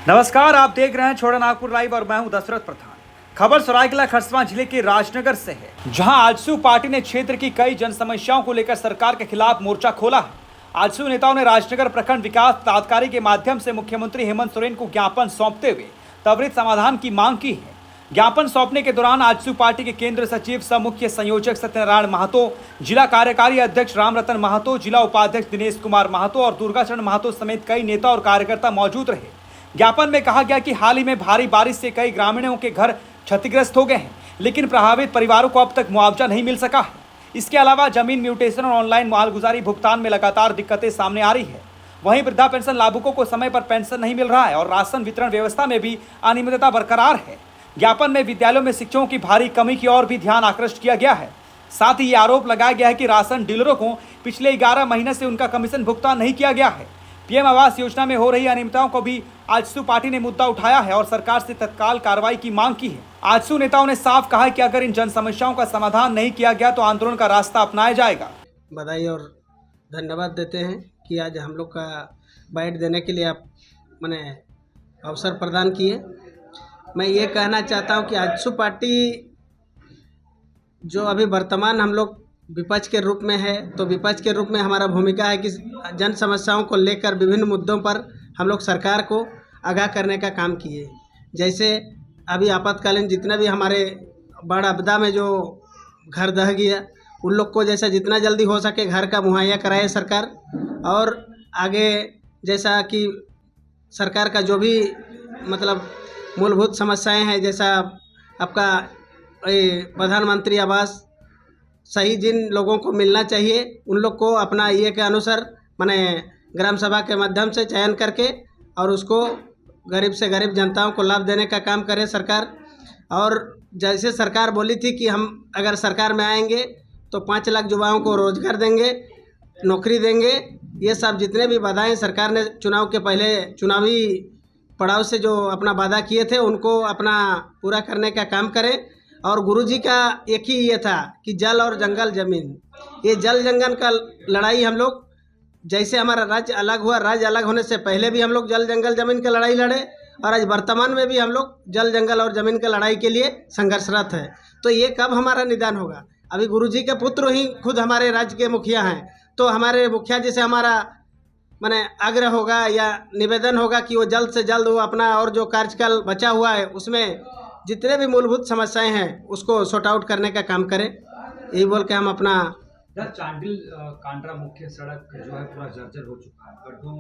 नमस्कार, आप देख रहे हैं छोटा नागपुर लाइव और मैं हूं दशरथ प्रधान। खबर सरायकेला खरसावां जिले के राजनगर से है, जहां आजसू पार्टी ने क्षेत्र की कई जन समस्याओं को लेकर सरकार के खिलाफ मोर्चा खोला है। आजसू नेताओं ने राजनगर प्रखंड विकास प्राधिकारी के माध्यम से मुख्यमंत्री हेमंत सोरेन को ज्ञापन सौंपते हुए त्वरित समाधान की मांग की है। ज्ञापन सौंपने के दौरान आजसू पार्टी के केंद्र सचिव सह मुख्य संयोजक सत्यनारायण महतो, जिला कार्यकारी अध्यक्ष रामरतन महतो, जिला उपाध्यक्ष दिनेश कुमार महतो और दुर्गाचरण महतो समेत कई नेता और कार्यकर्ता मौजूद रहे। ज्ञापन में कहा गया कि हाल ही में भारी बारिश से कई ग्रामीणों के घर क्षतिग्रस्त हो गए हैं, लेकिन प्रभावित परिवारों को अब तक मुआवजा नहीं मिल सका है। इसके अलावा जमीन म्यूटेशन और ऑनलाइन मालगुजारी भुगतान में लगातार दिक्कतें सामने आ रही है। वहीं वृद्धा पेंशन लाभुकों को समय पर पेंशन नहीं मिल रहा है और राशन वितरण व्यवस्था में भी अनियमितता बरकरार है। ज्ञापन में विद्यालयों में शिक्षकों की भारी कमी की ओर भी ध्यान आकृष्ट किया गया है। साथ ही ये आरोप लगाया गया है कि राशन डीलरों को पिछले 11 महीने से उनका कमीशन भुगतान नहीं किया गया है। पीएम आवास योजना में हो रही अनियमितताओं को भी आजसू पार्टी ने मुद्दा उठाया है और सरकार से तत्काल कार्रवाई की मांग की है। आजसू नेताओं ने साफ कहा है कि अगर इन जन समस्याओं का समाधान नहीं किया गया तो आंदोलन का रास्ता अपनाया जाएगा। बधाई और धन्यवाद देते हैं कि आज हम लोग का बाइट देने के लिए आप मैंने अवसर प्रदान किए। मैं ये कहना चाहता हूँ कि आजसू पार्टी जो अभी वर्तमान हम लोग विपक्ष के रूप में है, तो विपक्ष के रूप में हमारा भूमिका है कि जन समस्याओं को लेकर विभिन्न मुद्दों पर हम लोग सरकार को आगाह करने का काम किए। जैसे अभी आपातकालीन जितना भी हमारे बाढ़ आपदा में जो घर दह गया, उन लोग को जैसा जितना जल्दी हो सके घर का मुहैया कराए सरकार। और आगे जैसा कि सरकार का जो भी मतलब मूलभूत समस्याएं हैं, जैसा आपका प्रधानमंत्री आवास सही जिन लोगों को मिलना चाहिए उन लोग को अपना ये के अनुसार माने ग्राम सभा के माध्यम से चयन करके और उसको गरीब से गरीब जनताओं को लाभ देने का काम करे सरकार। और जैसे सरकार बोली थी कि हम अगर सरकार में आएंगे तो 5 लाख युवाओं को रोजगार देंगे, नौकरी देंगे। ये सब जितने भी वादाएं सरकार ने चुनाव के पहले चुनावी पड़ाव से जो अपना वादा किए थे उनको अपना पूरा करने का काम करें। और गुरुजी का एक ही ये था कि जल और जंगल जमीन, ये जल जंगल का लड़ाई हम लोग जैसे हमारा राज्य अलग हुआ, राज्य अलग होने से पहले भी हम लोग जल जंगल जमीन की लड़ाई लड़े और आज वर्तमान में भी हम लोग जल जंगल और जमीन की लड़ाई के लिए संघर्षरत है। तो ये कब हमारा निदान होगा? अभी गुरुजी के पुत्र ही खुद हमारे राज्य के मुखिया हैं, तो हमारे मुखिया जी से हमारा माने आग्रह होगा या निवेदन होगा कि वो जल्द से जल्द वो अपना और जो कार्यकाल बचा हुआ है उसमें जितने भी मूलभूत समस्याएं हैं उसको सॉर्ट आउट करने का काम करें। यही बोल के हम अपना चांडिल कांड्रा मुख्य सड़क जो है पूरा जर्जर हो चुका है, गड्ढों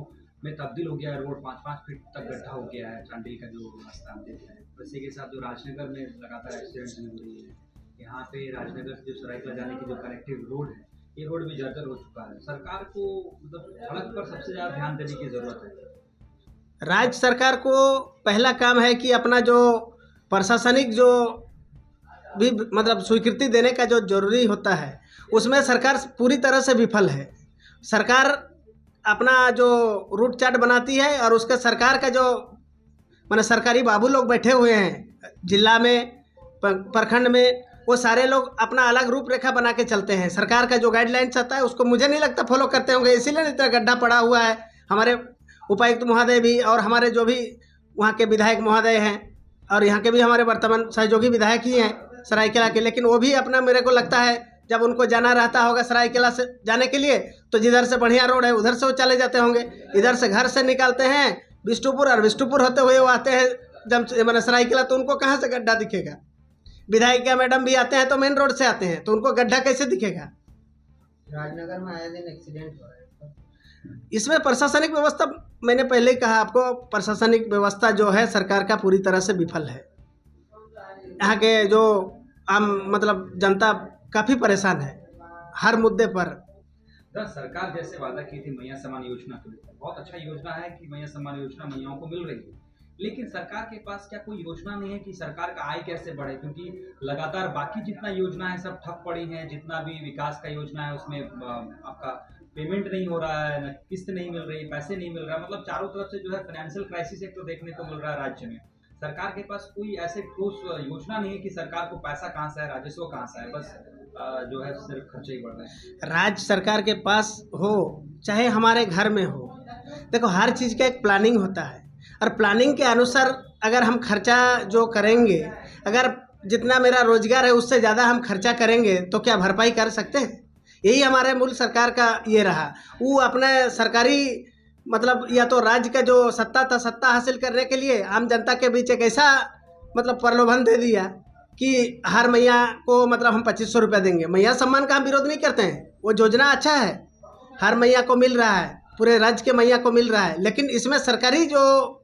में तब्दील हो गया है। रोड 5-5 फीट तक गड्ढा हो गया है चांडिल का जो रास्ता हम देख रहे हैं। इसी के साथ जो राजनगर में लगातार एक्सीडेंट हो रही है, यहाँ पे राजनगर से जो सरायकेला जाने की जो कनेक्टिव रोड है, ये रोड भी जर्जर हो चुका है। सरकार को मतलब सड़क पर सबसे ज़्यादा ध्यान देने की ज़रूरत है। राज्य सरकार को पहला काम है कि अपना जो प्रशासनिक जो भी मतलब स्वीकृति देने का जो जरूरी होता है उसमें सरकार पूरी तरह से विफल है। सरकार अपना जो रूट चार्ट बनाती है और उसका सरकार का जो माने सरकारी बाबू लोग बैठे हुए हैं जिला में प्रखंड में, वो सारे लोग अपना अलग रूपरेखा बना के चलते हैं। सरकार का जो गाइडलाइंस आता है उसको मुझे नहीं लगता फॉलो करते होंगे, इसीलिए इतना गड्ढा पड़ा हुआ है। हमारे उपायुक्त महोदय भी और हमारे जो भी वहाँ के विधायक महोदय हैं और यहाँ के भी हमारे वर्तमान सहयोगी विधायक ही हैं सरायकेला के, लेकिन वो भी अपना मेरे को लगता है जब उनको जाना रहता होगा सरायकेला से जाने के लिए तो जिधर से बढ़िया रोड है उधर से वो चले जाते होंगे। इधर से घर से निकलते हैं बिष्टुपुर और बिष्टुपुर होते हुए वो आते हैं जब मैंने सरायकेला, तो उनको कहाँ से गड्ढा दिखेगा? विधायिका मैडम भी आते हैं तो मेन रोड से आते हैं, तो उनको गड्ढा कैसे दिखेगा? राजनगर में आए दिन एक्सीडेंट हो रहा है। इसमें प्रशासनिक व्यवस्था, मैंने पहले ही कहा आपको, प्रशासनिक व्यवस्था जो है सरकार का पूरी तरह से विफल है। यहाँ के जो आम मतलब जनता काफ़ी परेशान है हर मुद्दे पर। सरकार जैसे वादा की थी मैया सम्मान योजना को लेकर, बहुत अच्छा योजना है कि मैया सम्मान योजना मैयाओं को मिल रही है, लेकिन सरकार के पास क्या कोई योजना नहीं है कि सरकार का आय कैसे बढ़े? क्योंकि लगातार बाकी जितना योजना है सब ठप पड़ी हैं। जितना भी विकास का योजना है उसमें आपका पेमेंट नहीं हो रहा है, किस्त नहीं मिल रही, पैसे नहीं मिल रहा, मतलब चारों तरफ से जो है फाइनेंशियल क्राइसिस एक तो देखने को मिल रहा है राज्य में। सरकार के पास कोई ऐसे ठोस योजना नहीं है कि सरकार को पैसा कहाँ से है, राजस्व कहाँ से है, बस जो है सिर्फ खर्चे ही बढ़ रहे हैं। राज्य सरकार के पास हो चाहे हमारे घर में हो, देखो हर चीज़ का एक प्लानिंग होता है। और प्लानिंग के अनुसार अगर हम खर्चा जो करेंगे, अगर जितना मेरा रोजगार है उससे ज़्यादा हम खर्चा करेंगे तो क्या भरपाई कर सकते हैं? यही हमारे मूल सरकार का ये रहा। वो अपने सरकारी मतलब या तो राज्य का जो सत्ता था, सत्ता हासिल करने के लिए आम जनता के बीच एक ऐसा मतलब प्रलोभन दे दिया कि हर मैया को मतलब हम 2500 रुपया देंगे। मैया सम्मान का हम विरोध नहीं करते हैं, वो योजना अच्छा है, हर मैया को मिल रहा है, पूरे राज्य के मैया को मिल रहा है, लेकिन इसमें सरकारी जो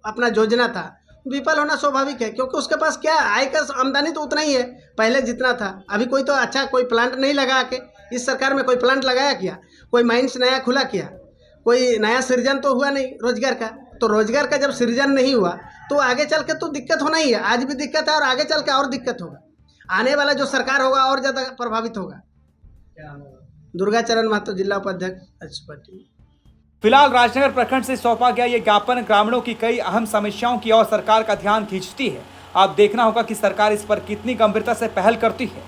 अपना योजना था विफल होना स्वाभाविक है, क्योंकि उसके पास क्या आय का आमदनी तो उतना ही है पहले जितना था। अभी कोई तो अच्छा कोई प्लांट नहीं लगा के, इस सरकार में कोई प्लांट लगाया क्या, कोई माइंस नया खुला किया, कोई नया सृजन तो हुआ नहीं रोजगार का। तो रोजगार का जब सृजन नहीं हुआ तो आगे चल के तो दिक्कत होना ही है। आज भी दिक्कत है और आगे चल के और दिक्कत होगा। आने वाला जो सरकार होगा और ज़्यादा प्रभावित होगा। दुर्गाचरण महतो, जिला उपाध्यक्ष आजसू पार्टी। फिलहाल राजनगर प्रखंड से सौंपा गया ये ज्ञापन ग्रामीणों की कई अहम समस्याओं की ओर सरकार का ध्यान खींचती है। अब देखना होगा कि सरकार इस पर कितनी गंभीरता से पहल करती है।